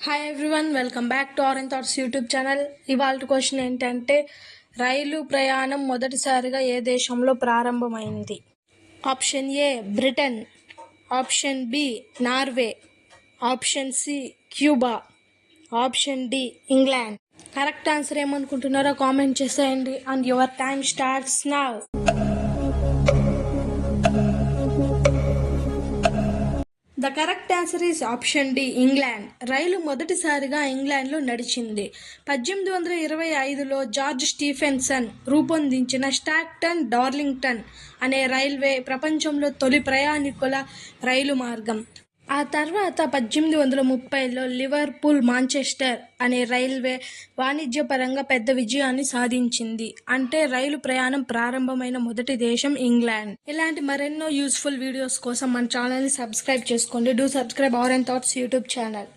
Hi everyone, welcome back to orange thoughts YouTube channel. ఇవాళ question ఏంటంటే, రైలు ప్రయాణం మొదటిసారిగా ఏ దేశంలో ప్రారంభమైంది? Option A Britain, option B Norway, option C Cuba, option D England. Correct answer ఏమనుకుంటున్నారో కామెంట్ చేసేయండి. And your time starts now. The correct answer is option D England. రైలు మొదటిసారిగా ఇంగ్లాండ్లో నడిచింది. 1825లో జార్జ్ స్టీఫెన్సన్ రూపొందించిన స్టాక్టన్ డార్లింగ్టన్ అనే railway ప్రపంచంలో తొలి ప్రయాణికుల రైలు మార్గం. ఆ తర్వాత 1830లో లివర్పూల్ మాంచెస్టర్ అనే రైల్వే వాణిజ్యపరంగా పెద్ద విజయాన్ని సాధించింది. అంటే రైలు ప్రయాణం ప్రారంభమైన మొదటి దేశం ఇంగ్లాండ్. ఇలాంటి మరెన్నో యూస్ఫుల్ వీడియోస్ కోసం మన ఛానల్ని సబ్స్క్రైబ్ చేసుకోండి. Do subscribe orange thoughts YouTube channel.